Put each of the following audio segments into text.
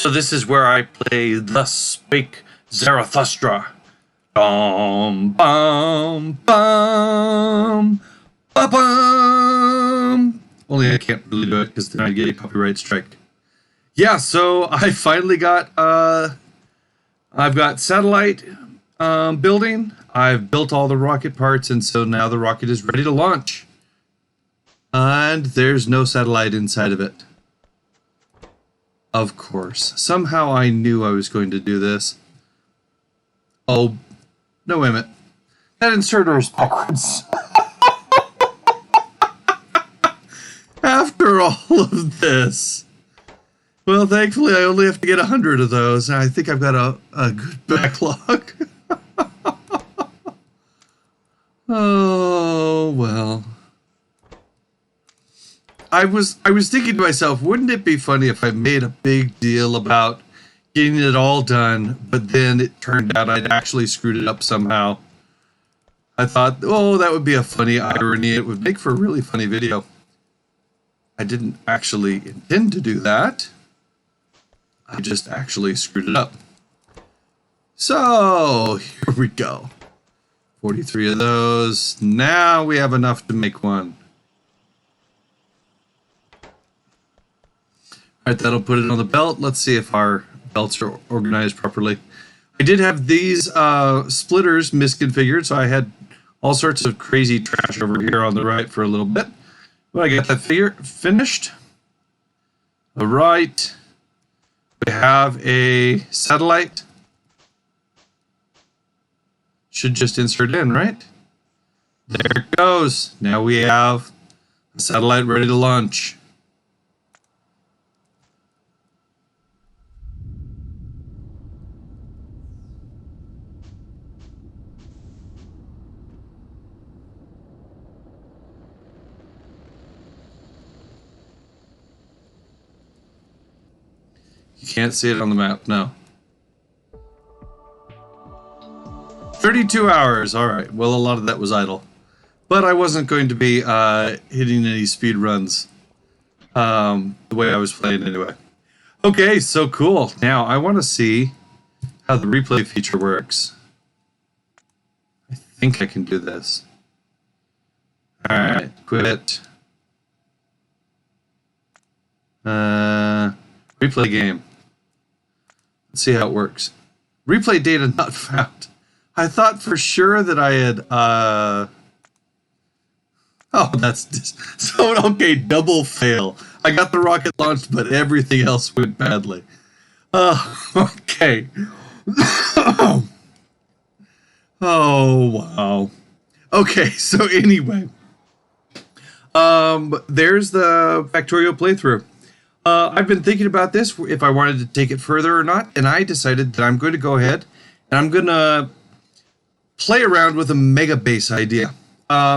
So this is where I play Thus Spake Zarathustra. Bum, bum, bum, ba bum. Only I can't really do it because then I get a copyright strike. Yeah, so I finally got, I've got satellite building. I've built all the rocket parts, and so now the rocket is ready to launch. And there's no satellite inside of it. Of course. Somehow I knew I was going to do this. Oh, no, wait a minute. That inserter is backwards. After all of this. Well, thankfully, I only have to get 100 of those. I think I've got a good backlog. Oh, well. I was thinking to myself, wouldn't it be funny if I made a big deal about getting it all done, but then it turned out I'd actually screwed it up somehow. I thought, oh, that would be a funny irony. It would make for a really funny video. I didn't actually intend to do that. I just actually screwed it up. So, here we go. 43 of those. Now we have enough to make one. All right, that'll put it on the belt. Let's see if our belts are organized properly. I did have these splitters misconfigured, so I had all sorts of crazy trash over here on the right for a little bit. But I got that finished. All right. We have a satellite. Should just insert in, right? There it goes. Now we have a satellite ready to launch. You can't see it on the map, no. 32 hours, all right. Well, a lot of that was idle. But I wasn't going to be hitting any speed runs the way I was playing anyway. Okay, so cool. Now, I want to see how the replay feature works. I think I can do this. All right, quit. Replay game. Let's see how it works. Replay data not found. I thought for sure that I had, oh, that's just, so, okay, double fail. I got the rocket launched, but everything else went badly. Okay. Oh, wow. Okay, so anyway. There's the Factorio playthrough. I've been thinking about this, if I wanted to take it further or not, and I decided that I'm going to go ahead and I'm going to play around with a Megabase idea.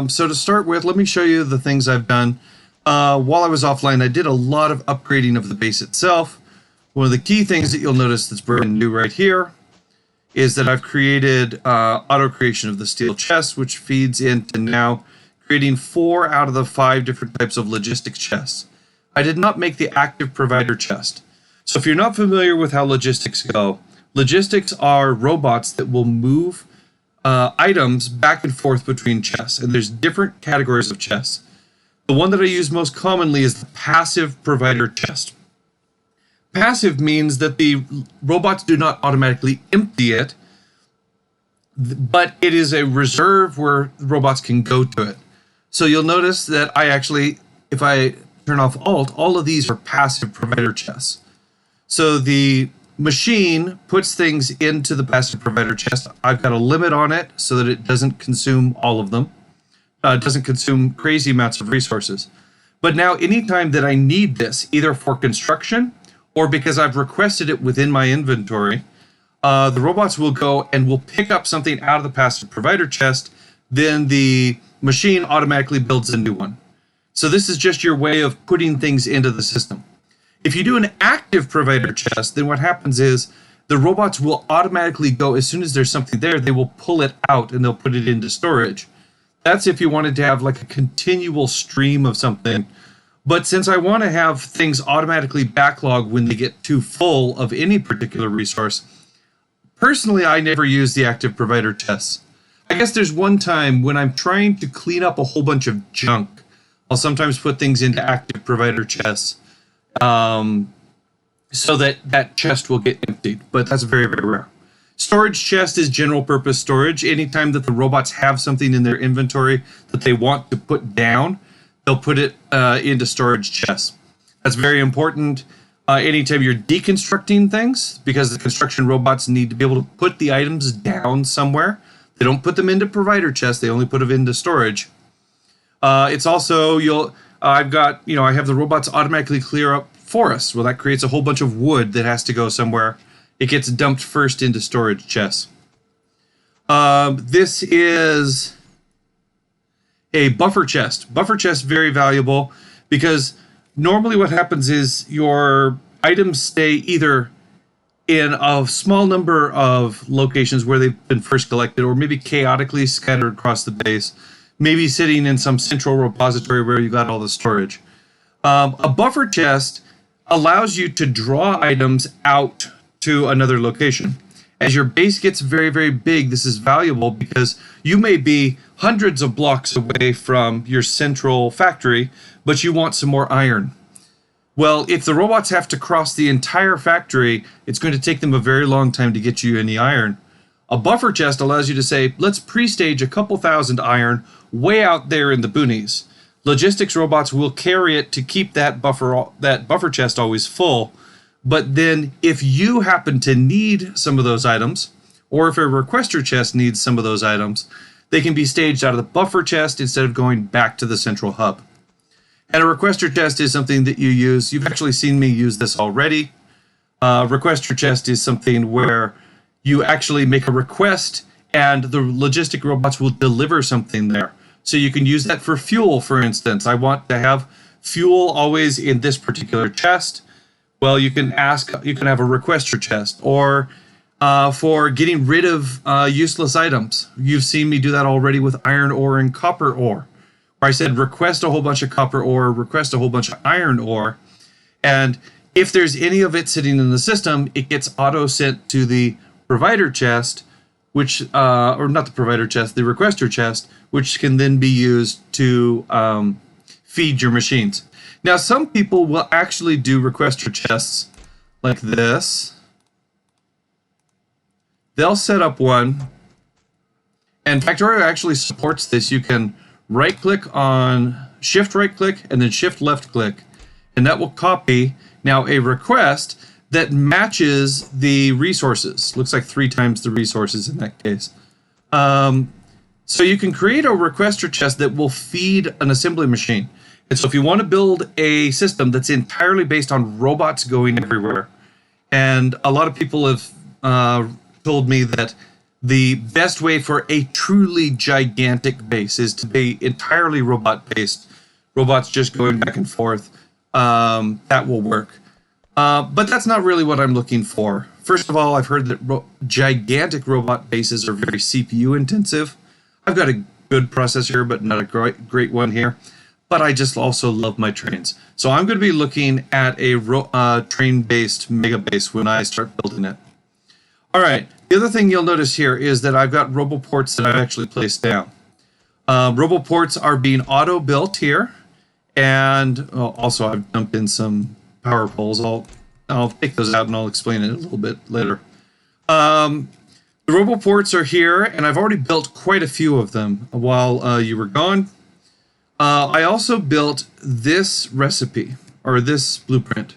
So to start with, let me show you the things I've done. While I was offline, I did a lot of upgrading of the base itself. One of the key things that you'll notice that's brand new right here is that I've created auto creation of the steel chest, which feeds into now creating 4 out of the 5 different types of logistics chests. I did not make the active provider chest. So if you're not familiar with how logistics go, logistics are robots that will move items back and forth between chests. And there's different categories of chests. The one that I use most commonly is the passive provider chest. Passive means that the robots do not automatically empty it, but it is a reserve where robots can go to it. So you'll notice that I actually, if I turn off Alt, all of these are passive provider chests. So the machine puts things into the passive provider chest. I've got a limit on it so that it doesn't consume all of them. It doesn't consume crazy amounts of resources. But now anytime that I need this, either for construction or because I've requested it within my inventory, the robots will go and will pick up something out of the passive provider chest. Then the machine automatically builds a new one. So this is just your way of putting things into the system. If you do an active provider chest, then what happens is the robots will automatically go, as soon as there's something there, they will pull it out and they'll put it into storage. That's if you wanted to have like a continual stream of something. But since I want to have things automatically backlog when they get too full of any particular resource, personally, I never use the active provider chests. I guess there's one time when I'm trying to clean up a whole bunch of junk, I'll sometimes put things into active provider chests so that that chest will get emptied, but that's very, very rare. Storage chest is general purpose storage. Anytime that the robots have something in their inventory that they want to put down, they'll put it into storage chests. That's very important anytime you're deconstructing things, because the construction robots need to be able to put the items down somewhere. They don't put them into provider chests, they only put them into storage. It's also, I have the robots automatically clear up forests. Well, that creates a whole bunch of wood that has to go somewhere. It gets dumped first into storage chests. This is a buffer chest. Buffer chest, very valuable, because normally what happens is your items stay either in a small number of locations where they've been first collected, or maybe chaotically scattered across the base, maybe sitting in some central repository where you got all the storage. A buffer chest allows you to draw items out to another location. As your base gets very, very big, this is valuable because you may be hundreds of blocks away from your central factory, but you want some more iron. Well, if the robots have to cross the entire factory, it's going to take them a very long time to get you any iron. A buffer chest allows you to say, let's pre-stage a couple thousand iron way out there in the boonies. Logistics robots will carry it to keep that buffer chest always full. But then if you happen to need some of those items, or if a requester chest needs some of those items, they can be staged out of the buffer chest instead of going back to the central hub. And a requester chest is something that you use. You've actually seen me use this already. Requester chest is something where you actually make a request and the logistic robots will deliver something there. So you can use that for fuel, for instance. I want to have fuel always in this particular chest. Well, you can have a requester chest, or for getting rid of useless items. You've seen me do that already with iron ore and copper ore, where I said request a whole bunch of copper ore, request a whole bunch of iron ore, and if there's any of it sitting in the system, it gets auto sent to the provider chest, which or not the provider chest, the requester chest, which can then be used to feed your machines. Now, some people will actually do requester chests like this. They'll set up one, and Factorio actually supports this. You can right-click on shift right-click and then shift left-click, and that will copy now a request that matches the resources. Looks like 3 times the resources in that case. So you can create a requester chest that will feed an assembly machine. And so if you want to build a system that's entirely based on robots going everywhere, and a lot of people have told me that the best way for a truly gigantic base is to be entirely robot-based, robots just going back and forth, that will work. But that's not really what I'm looking for. First of all, I've heard that gigantic robot bases are very CPU intensive. I've got a good processor, but not a great one here. But I just also love my trains. So I'm going to be looking at a train-based Megabase when I start building it. All right, the other thing you'll notice here is that I've got roboports that I've actually placed down. Roboports are being auto-built here. And also I've dumped in some power poles. I'll take those out and I'll explain it a little bit later. The roboports are here, and I've already built quite a few of them while you were gone. I also built this recipe, or this blueprint.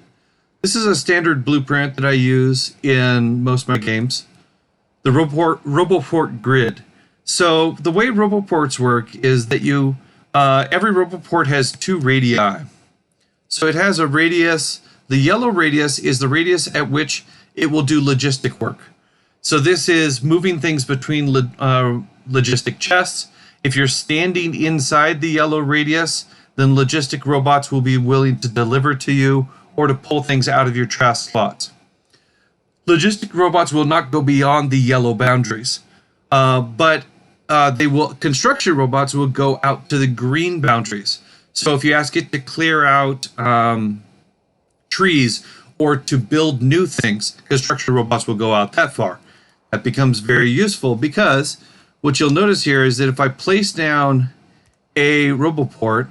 This is a standard blueprint that I use in most of my games. The roboport grid. So the way roboports work is that every roboport has 2 radii. So it has a radius. The yellow radius is the radius at which it will do logistic work. So this is moving things between logistic chests. If you're standing inside the yellow radius, then logistic robots will be willing to deliver to you or to pull things out of your chest slots. Logistic robots will not go beyond the yellow boundaries, but construction robots will go out to the green boundaries. So if you ask it to clear out trees or to build new things, construction robots will go out that far. That becomes very useful because what you'll notice here is that if I place down a roboport,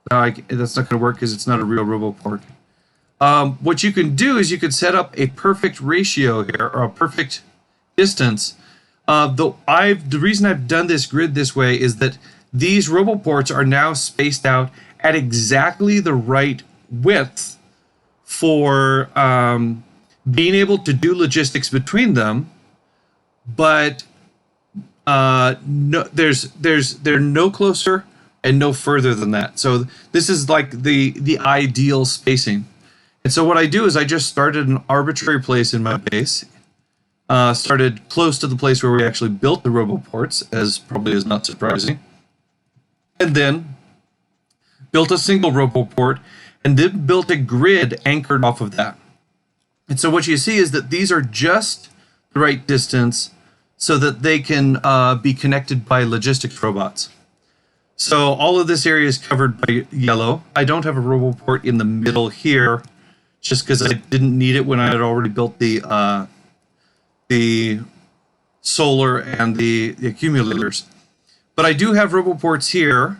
that's not going to work because it's not a real roboport. What you can do is you can set up a perfect ratio here, or a perfect distance. The reason I've done this grid this way is that these roboports are now spaced out at exactly the right width for being able to do logistics between them, but no, they're no closer and no further than that. So this is like the ideal spacing. And so what I do is I just started an arbitrary place in my base, started close to the place where we actually built the roboports, as probably is not surprising, and then built a single roboport, and then built a grid anchored off of that. And so what you see is that these are just the right distance so that they can be connected by logistics robots. So all of this area is covered by yellow. I don't have a roboport in the middle here, just because I didn't need it when I had already built the solar and the accumulators. But I do have roboports here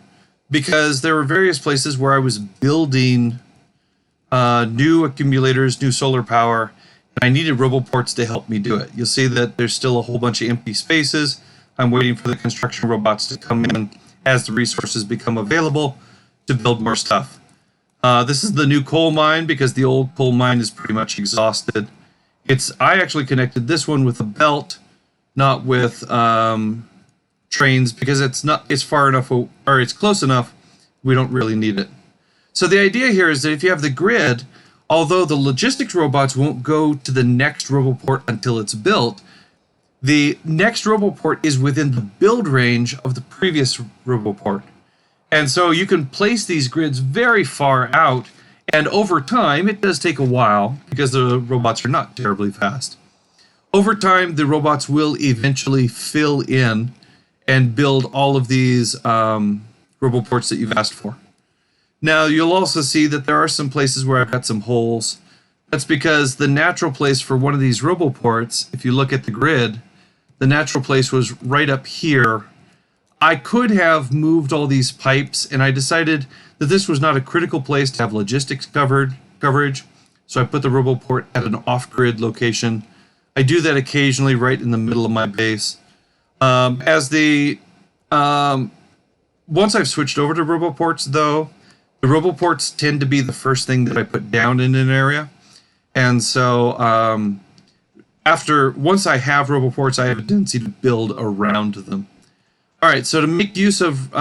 because there were various places where I was building new accumulators, new solar power, and I needed roboports to help me do it. You'll see that there's still a whole bunch of empty spaces. I'm waiting for the construction robots to come in as the resources become available to build more stuff. This is the new coal mine because the old coal mine is pretty much exhausted. I actually connected this one with a belt, not with trains, because it's far enough, or it's close enough, we don't really need it. So the idea here is that if you have the grid, although the logistics robots won't go to the next roboport until it's built, the next roboport is within the build range of the previous roboport. And so you can place these grids very far out, and over time, it does take a while because the robots are not terribly fast. Over time, the robots will eventually fill in and build all of these roboports that you've asked for. Now, you'll also see that there are some places where I've got some holes. That's because the natural place for one of these roboports, if you look at the grid, the natural place was right up here. I could have moved all these pipes, and I decided that this was not a critical place to have logistics coverage, so I put the roboport at an off-grid location. I do that occasionally right in the middle of my base. Once I've switched over to roboports, though, the roboports tend to be the first thing that I put down in an area. And so once I have roboports, I have a tendency to build around them. All right, so to make use of,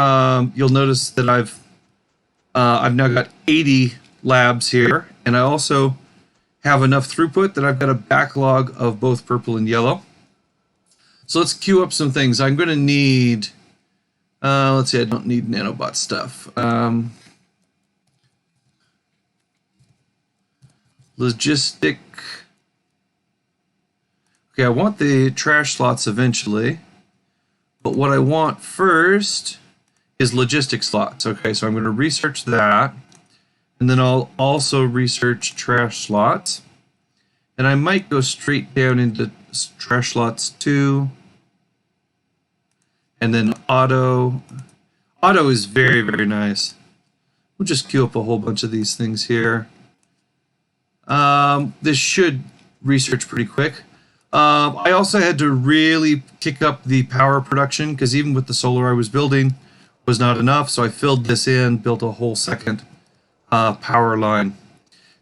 you'll notice that I've now got 80 labs here, and I also have enough throughput that I've got a backlog of both purple and yellow. So let's queue up some things. I'm going to need, let's see, I don't need nanobot stuff. Logistic. Okay, I want the trash slots eventually. But what I want first is logistic slots. Okay, so I'm going to research that. And then I'll also research trash slots. And I might go straight down into trash slots 2. And then auto. Auto is very, very nice. We'll just queue up a whole bunch of these things here. This should research pretty quick. I also had to really kick up the power production because even with the solar I was building was not enough. So I filled this in, built a whole second power line.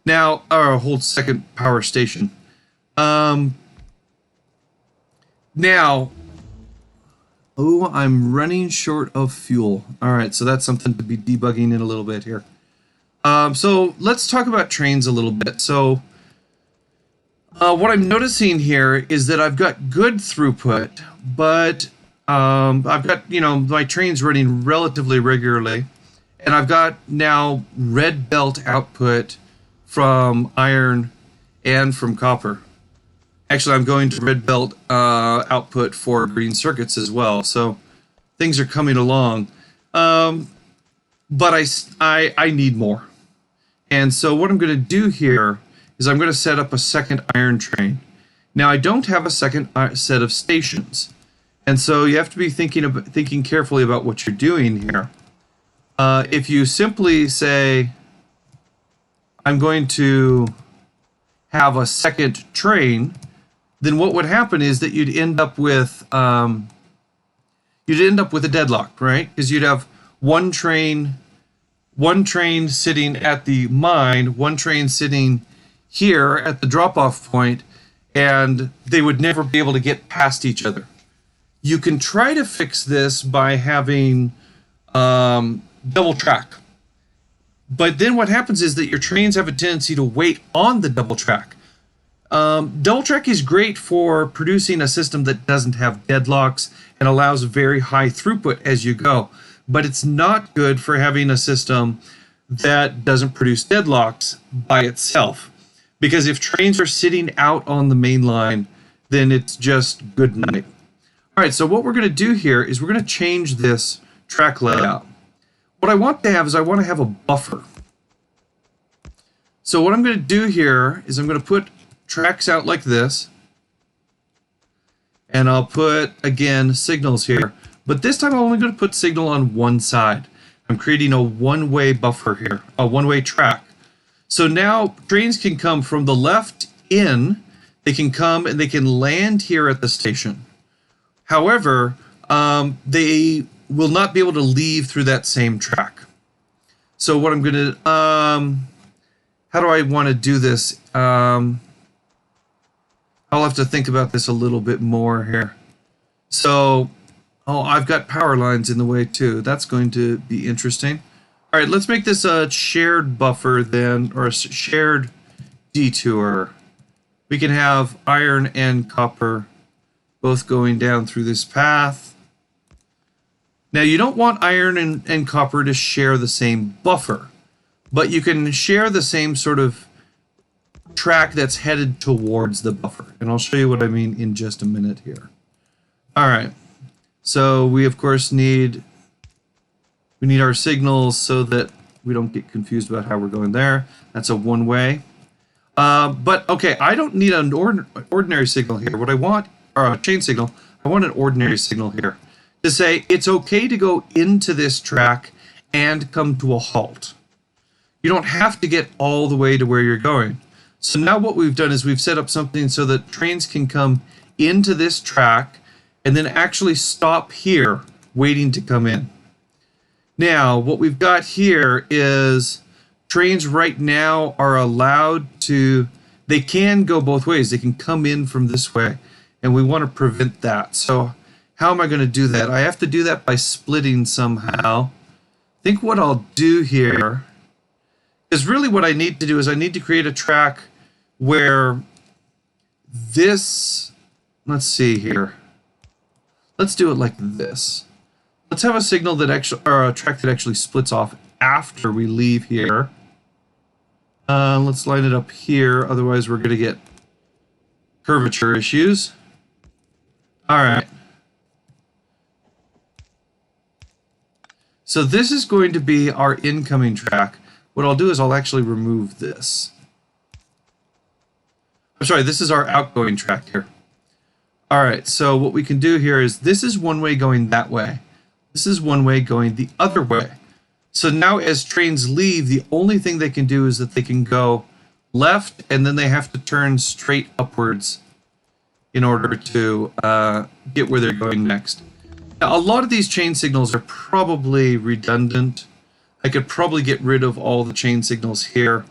Now, or a whole second power station. Now, I'm running short of fuel. All right, so that's something to be debugging in a little bit here. So let's talk about trains a little bit. So what I'm noticing here is that I've got good throughput, but I've got, my trains running relatively regularly, and I've got now red belt output from iron and from copper. Actually, I'm going to red belt output for green circuits as well, so things are coming along. but I need more. And so what I'm going to do here is I'm going to set up a second iron train. Now I don't have a second set of stations, and so you have to be thinking carefully about what you're doing here. If you simply say, I'm going to have a second train, then what would happen is that you'd end up with a deadlock, right? Because you'd have one train sitting at the mine, one train sitting here at the drop-off point, and they would never be able to get past each other. You can try to fix this by having double track. But then what happens is that your trains have a tendency to wait on the double track. Double track is great for producing a system that doesn't have deadlocks and allows very high throughput as you go. But it's not good for having a system that doesn't produce deadlocks by itself. Because if trains are sitting out on the main line, then it's just good night. All right, so what we're going to do here is we're going to change this track layout. What I want to have is I want to have a buffer. So what I'm going to do here is I'm going to put tracks out like this. And I'll put, again, signals here. But this time I'm only going to put signal on one side. I'm creating a one-way buffer here, a one-way track. So now trains can come from the left in. They can come and they can land here at the station. However, they will not be able to leave through that same track. So what I'm going to, how do I want to do this? I'll have to think about this a little bit more here. So, oh, I've got power lines in the way too. That's going to be interesting. All right, let's make this a shared buffer then, or a shared detour. We can have iron and copper both going down through this path. Now, you don't want iron and copper to share the same buffer, but you can share the same sort of track that's headed towards the buffer. And I'll show you what I mean in just a minute here. All right, so we, of course, need our signals so that we don't get confused about how we're going there. That's a one-way. But, okay, I don't need an ordinary signal here. What I want, or a chain signal, I want an ordinary signal here to say it's okay to go into this track and come to a halt. You don't have to get all the way to where you're going. So now what we've done is we've set up something so that trains can come into this track and then actually stop here waiting to come in. Now, what we've got here is trains right now are allowed to, they can go both ways. They can come in from this way, and we want to prevent that. So how am I going to do that? I have to do that by splitting somehow. I think what I'll do here is really what I need to do is I need to create a track where this, let's see here. Let's do it like this. Let's have a signal that actually, or a track that actually splits off after we leave here. Let's line it up here, otherwise we're going to get curvature issues. All right. So this is going to be our incoming track. What I'll do is I'll actually remove this. I'm sorry, this is our outgoing track here. All right, so what we can do here is this is one way going that way. This is one way going the other way. So now as trains leave, the only thing they can do is that they can go left and then they have to turn straight upwards in order to get where they're going next. Now, a lot of these chain signals are probably redundant. I could probably get rid of all the chain signals here,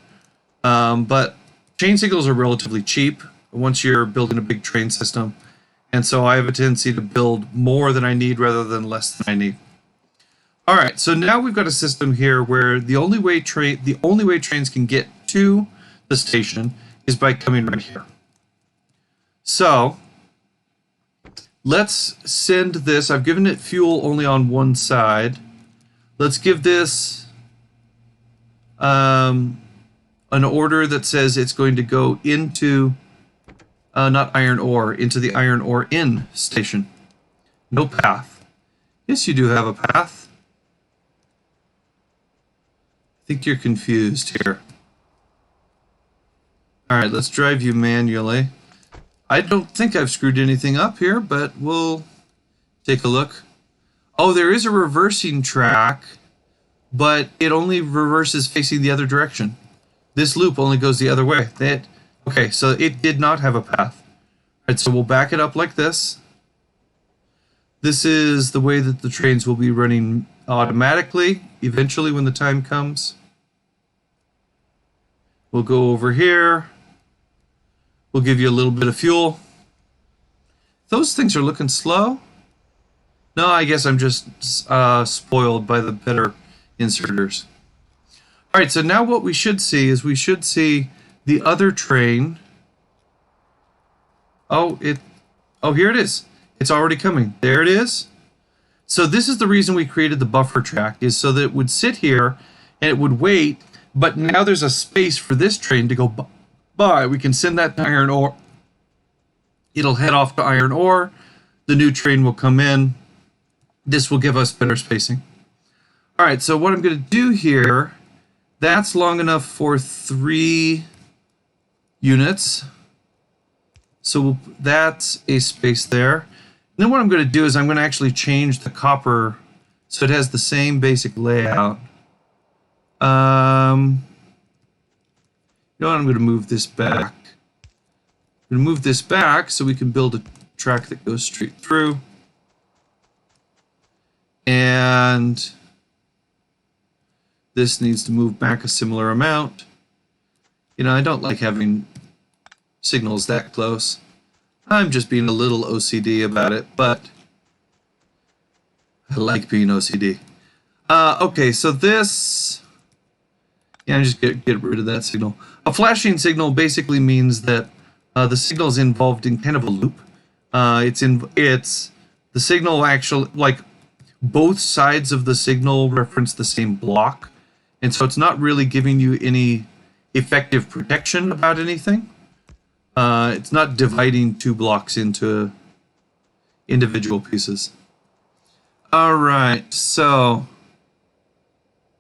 but chain signals are relatively cheap once you're building a big train system. And so I have a tendency to build more than I need rather than less than I need. All right, so now we've got a system here where the only way trains can get to the station is by coming right here. So let's send this. I've given it fuel only on one side. Let's give this an order that says it's going to go into not iron ore, into the iron ore in station. No path. Yes, you do have a path. think you're confused here. All right, let's drive you manually. I don't think I've screwed anything up here, but we'll take a look. Oh, there is a reversing track, but it only reverses facing the other direction. This loop only goes the other way. Okay, so it did not have a path. All right, so we'll back it up like this. This is the way that the trains will be running automatically, eventually when the time comes. We'll go over here. We'll give you a little bit of fuel. Those things are looking slow. No, I guess I'm just spoiled by the better inserters. All right, so now what we should see is we should see the other train. Oh, here it is. It's already coming. There it is. So this is the reason we created the buffer track, is so that it would sit here and it would wait, but now there's a space for this train to go by. We can send that to iron ore. It'll head off to iron ore. The new train will come in. This will give us better spacing. All right, so what I'm going to do here, that's long enough for 3 units. So that's a space there. And then what I'm going to do is I'm going to actually change the copper so it has the same basic layout. You know what? I'm going to move this back. I'm going to move this back so we can build a track that goes straight through. And this needs to move back a similar amount. You know, I don't like having signals that close. I'm just being a little OCD about it, but I like being OCD. Okay, so this, yeah, just get rid of that signal. A flashing signal basically means that the signal is involved in kind of a loop. It's the signal actually, like, both sides of the signal reference the same block, and so it's not really giving you any effective protection about anything. It's not dividing 2 blocks into individual pieces. All right, so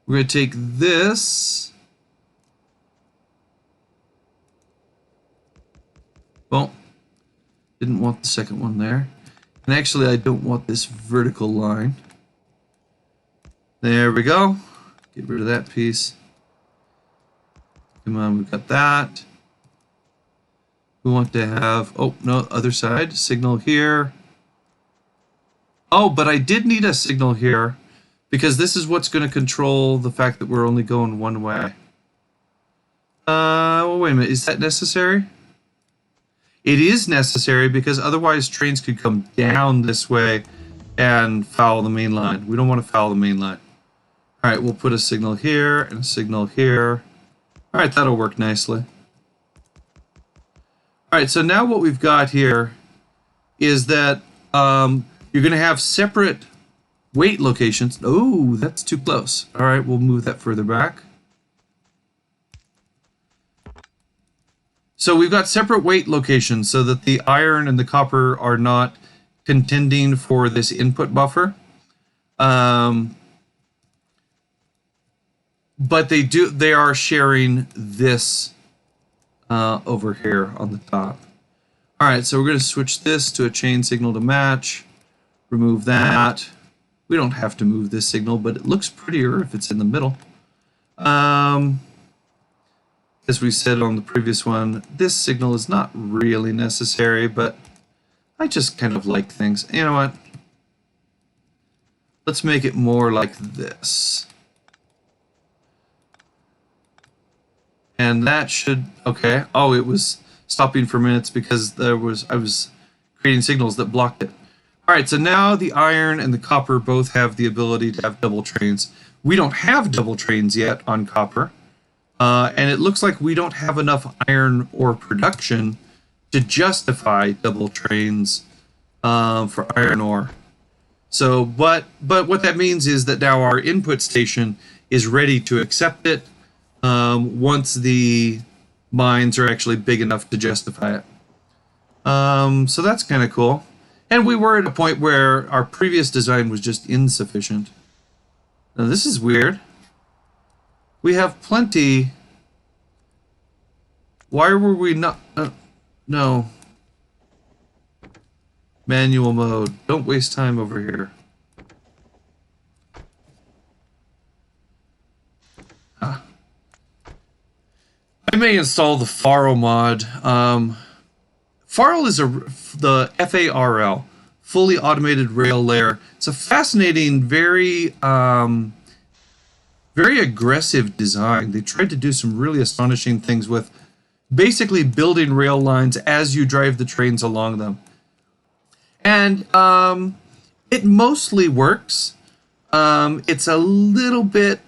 we're going to take this. Well, didn't want the second one there. And actually, I don't want this vertical line. There we go. Get rid of that piece. Come on, we've got that. We want to have, oh, no, other side, signal here. Oh, but I did need a signal here because this is what's going to control the fact that we're only going one way. Well, wait a minute, is that necessary? It is necessary because otherwise trains could come down this way and foul the main line. We don't want to foul the main line. All right, we'll put a signal here and a signal here. All right, that'll work nicely. All right, so now what we've got here is that you're going to have separate weight locations. Oh, that's too close. All right, we'll move that further back. So we've got separate weight locations so that the iron and the copper are not contending for this input buffer. But they are sharing this over here on the top. All right, so we're going to switch this to a chain signal to match. Remove that. We don't have to move this signal, but it looks prettier if it's in the middle. As we said on the previous one, this signal is not really necessary, but I just kind of like things. You know what? Let's make it more like this. And that should, okay. Oh, it was stopping for minutes because I was creating signals that blocked it. All right, so now the iron and the copper both have the ability to have double trains. We don't have double trains yet on copper. And it looks like we don't have enough iron ore production to justify double trains for iron ore. So, but what that means is that now our input station is ready to accept it once the mines are actually big enough to justify it. So that's kind of cool. And we were at a point where our previous design was just insufficient. Now this is weird. We have plenty. Why were we not... no. Manual mode. Don't waste time over here. Ah. I may install the Farl mod. Farl is the FARL, fully automated rail layer. It's a fascinating, very aggressive design. They tried to do some really astonishing things with basically building rail lines as you drive the trains along them. And it mostly works. It's a little bit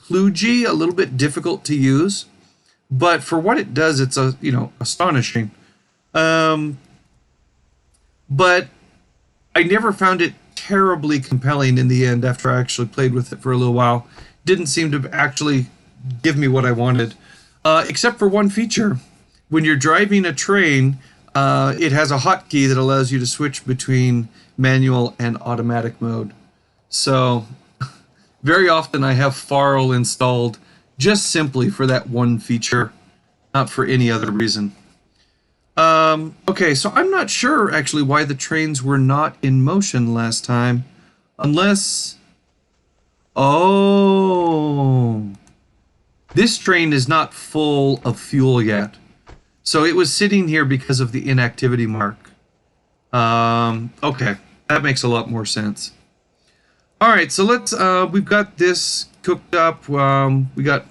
kludgy, a little bit difficult to use, but for what it does, it's astonishing. But I never found it terribly compelling in the end after I actually played with it for a little while. Didn't seem to actually give me what I wanted, except for one feature. When you're driving a train, it has a hotkey that allows you to switch between manual and automatic mode. So very often I have Farl installed just simply for that one feature, not for any other reason. Okay, so I'm not sure actually why the trains were not in motion last time, unless... Oh, this train is not full of fuel yet. So it was sitting here because of the inactivity mark. Okay, that makes a lot more sense. All right, so let's, we've got this cooked up. We got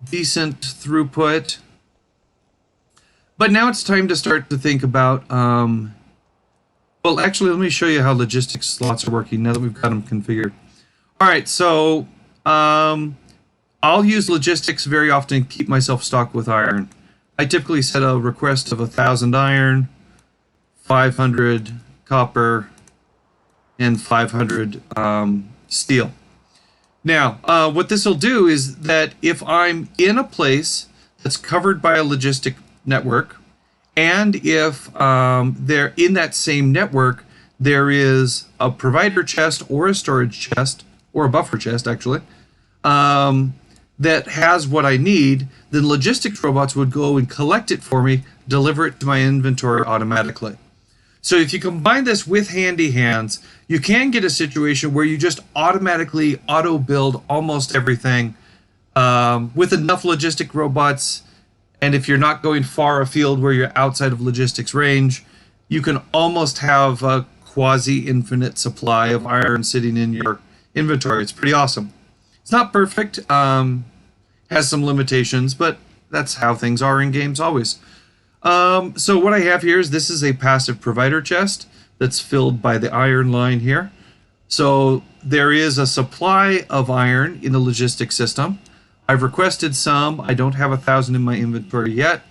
decent throughput. But now it's time to start to think about, well, actually, let me show you how logistics slots are working now that we've got them configured. All right, so I'll use logistics very often to keep myself stocked with iron. I typically set a request of 1,000 iron, 500 copper, and 500 steel. Now, what this will do is that if I'm in a place that's covered by a logistic network, and if they're in that same network, there is a provider chest or a storage chest, or a buffer chest actually, that has what I need, then logistics robots would go and collect it for me, deliver it to my inventory automatically. So if you combine this with handy hands, you can get a situation where you just automatically auto-build almost everything with enough logistic robots. And if you're not going far afield where you're outside of logistics range, you can almost have a quasi-infinite supply of iron sitting in your inventory. It's pretty awesome. It's not perfect, has some limitations, but that's how things are in games always. So what I have here is this is a passive provider chest that's filled by the iron line here. So there is a supply of iron in the logistics system. I've requested some. I don't have 1,000 in my inventory yet.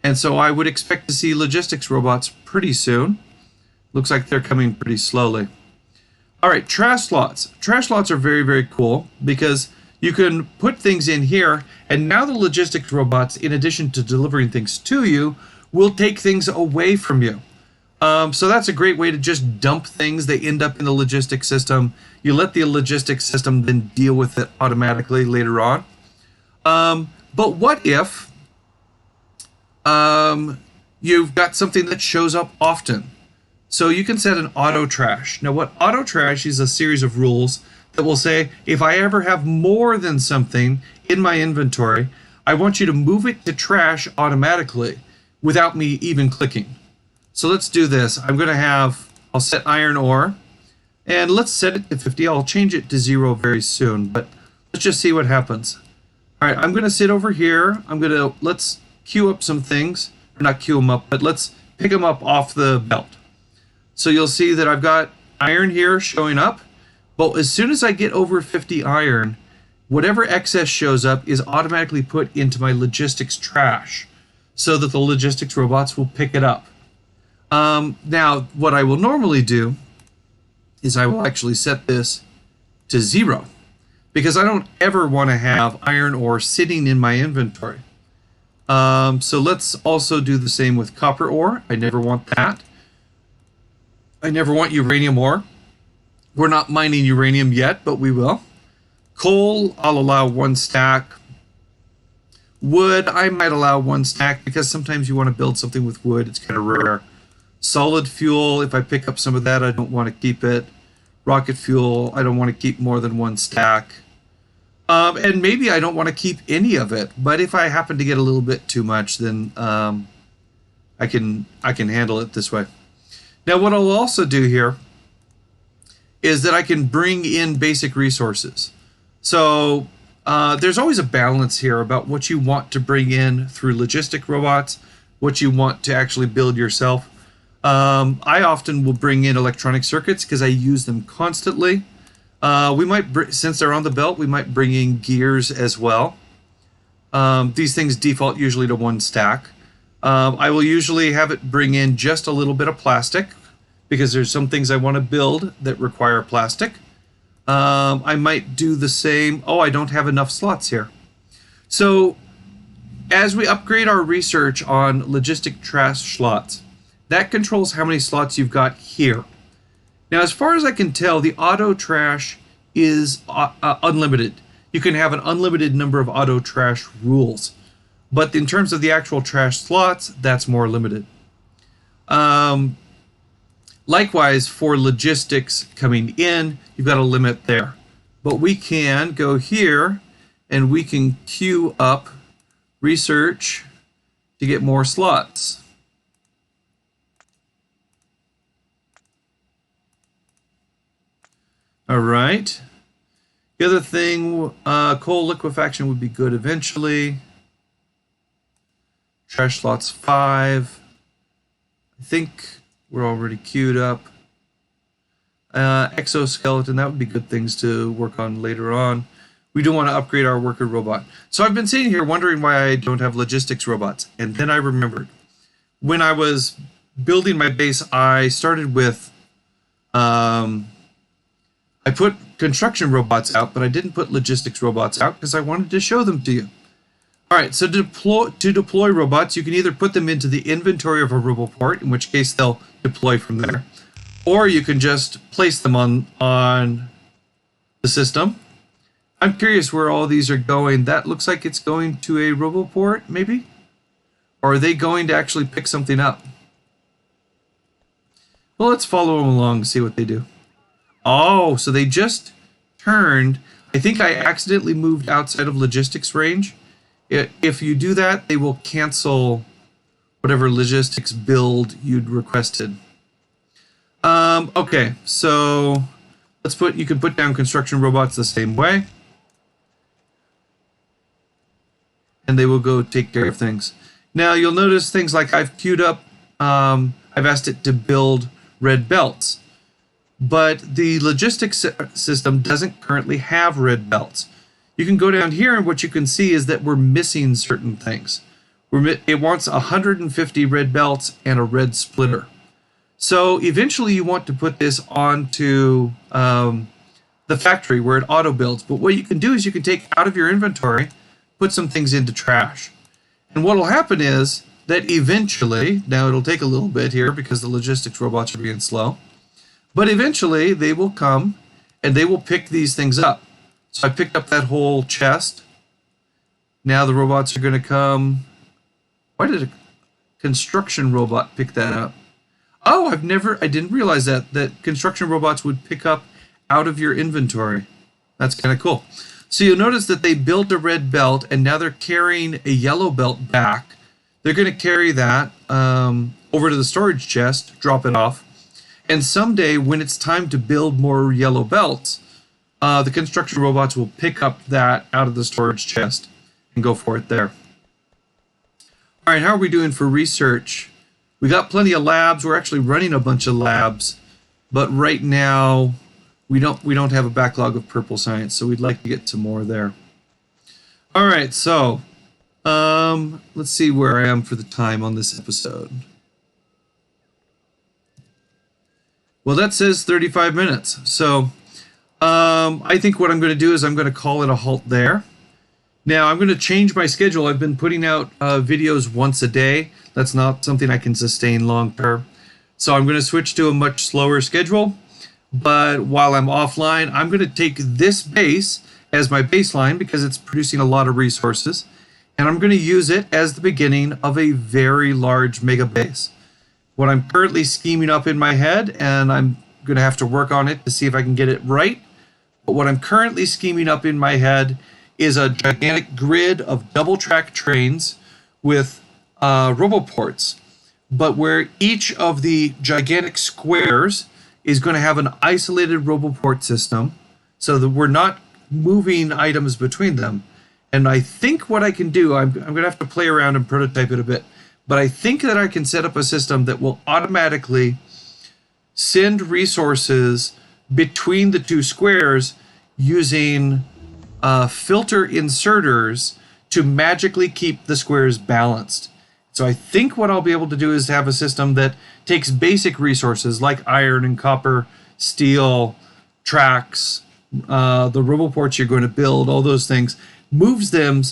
And so I would expect to see logistics robots pretty soon. Looks like they're coming pretty slowly. All right, trash slots. Trash slots are very, very cool because you can put things in here, and now the logistics robots, in addition to delivering things to you, will take things away from you. So that's a great way to just dump things. They end up in the logistics system. You let the logistics system then deal with it automatically later on. But what if you've got something that shows up often? So you can set an auto trash. Now what auto trash is a series of rules that will say, if I ever have more than something in my inventory, I want you to move it to trash automatically without me even clicking. So let's do this. I'll set iron ore, and let's set it to 50. I'll change it to 0 very soon, but let's just see what happens. All right, I'm gonna sit over here. Let's queue up some things, or not queue them up, but let's pick them up off the belt. So you'll see that I've got iron here showing up, but as soon as I get over 50 iron, whatever excess shows up is automatically put into my logistics trash so that the logistics robots will pick it up. Now, what I will normally do is I will actually set this to 0 because I don't ever want to have iron ore sitting in my inventory. So let's also do the same with copper ore. I never want that. I never want uranium ore. We're not mining uranium yet, but we will. Coal, I'll allow 1 stack. Wood, I might allow 1 stack because sometimes you want to build something with wood. It's kind of rare. Solid fuel, if I pick up some of that, I don't want to keep it. Rocket fuel, I don't want to keep more than 1 stack. And maybe I don't want to keep any of it, but if I happen to get a little bit too much, then I can handle it this way. Now, what I'll also do here is that I can bring in basic resources. So there's always a balance here about what you want to bring in through logistic robots, what you want to actually build yourself. I often will bring in electronic circuits because I use them constantly. We might, since they're on the belt, we might bring in gears as well. These things default usually to 1 stack. I will usually have it bring in just a little bit of plastic because there's some things I want to build that require plastic. I might do the same. Oh, I don't have enough slots here. So as we upgrade our research on logistic trash slots, that controls how many slots you've got here. Now, as far as I can tell, the auto trash is unlimited. You can have an unlimited number of auto trash rules. But in terms of the actual trash slots, that's more limited. Likewise, for logistics coming in, you've got a limit there. But we can go here and we can queue up research to get more slots. All right. The other thing, coal liquefaction would be good eventually. Trash slots 5. I think we're already queued up. Exoskeleton, that would be good things to work on later on. We do want to upgrade our worker robot. So I've been sitting here wondering why I don't have logistics robots. And then I remembered. When I was building my base, I started with... I put construction robots out, but I didn't put logistics robots out because I wanted to show them to you. All right, so to deploy robots, you can either put them into the inventory of a roboport, in which case they'll deploy from there, or you can just place them on the system. I'm curious where all these are going. That looks like it's going to a roboport, maybe? Or are they going to actually pick something up? Well, let's follow them along and see what they do. Oh, so they just turned. I think I accidentally moved outside of logistics range. If you do that, they will cancel whatever logistics build you'd requested. Okay, so you can put down construction robots the same way. And they will go take care of things. Now you'll notice things like I've queued up, I've asked it to build red belts. But the logistics system doesn't currently have red belts. You can go down here and what you can see is that we're missing certain things. It wants 150 red belts and a red splitter. So eventually you want to put this onto the factory where it auto builds. But what you can do is you can take out of your inventory, put some things into trash. And what will happen is that eventually, now it'll take a little bit here because the logistics robots are being slow, but eventually they will come and they will pick these things up. So I picked up that whole chest. Now the robots are going to come. Why did a construction robot pick that up? Oh, I didn't realize that construction robots would pick up out of your inventory. That's kind of cool. So you'll notice that they built a red belt and now they're carrying a yellow belt back. They're going to carry that over to the storage chest, drop it off. And someday when it's time to build more yellow belts, the construction robots will pick up that out of the storage chest and go for it there. All right, how are we doing for research? We got plenty of labs. We're actually running a bunch of labs, but right now we don't have a backlog of purple science, so we'd like to get some more there. All right, so let's see where I am for the time on this episode. Well, that says 35 minutes. So I think what I'm going to do is I'm going to call it a halt there. Now, I'm going to change my schedule. I've been putting out videos once a day. That's not something I can sustain long term. So I'm going to switch to a much slower schedule. But while I'm offline, I'm going to take this base as my baseline because it's producing a lot of resources. And I'm going to use it as the beginning of a very large Megabase. What I'm currently scheming up in my head, and I'm going to have to work on it to see if I can get it right, but what I'm currently scheming up in my head is a gigantic grid of double-track trains with roboports, but where each of the gigantic squares is going to have an isolated roboport system so that we're not moving items between them. And I think what I can do, I'm going to have to play around and prototype it a bit, but I think that I can set up a system that will automatically send resources between the two squares using filter inserters to magically keep the squares balanced. So I think what I'll be able to do is have a system that takes basic resources like iron and copper, steel, tracks, the roboports you're going to build, all those things, moves them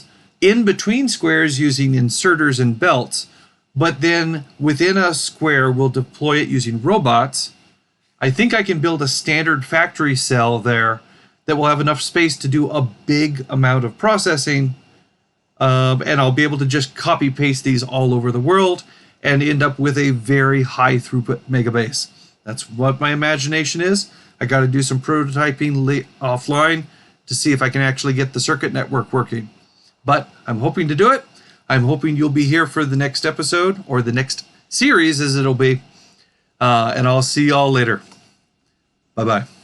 in between squares using inserters and belts, but then within a square we'll deploy it using robots. I think I can build a standard factory cell there that will have enough space to do a big amount of processing, and I'll be able to just copy paste these all over the world and end up with a very high throughput Megabase. That's what my imagination is. I got to do some prototyping offline to see if I can actually get the circuit network working. But I'm hoping to do it. I'm hoping you'll be here for the next episode, or the next series as it'll be. And I'll see y'all later. Bye-bye.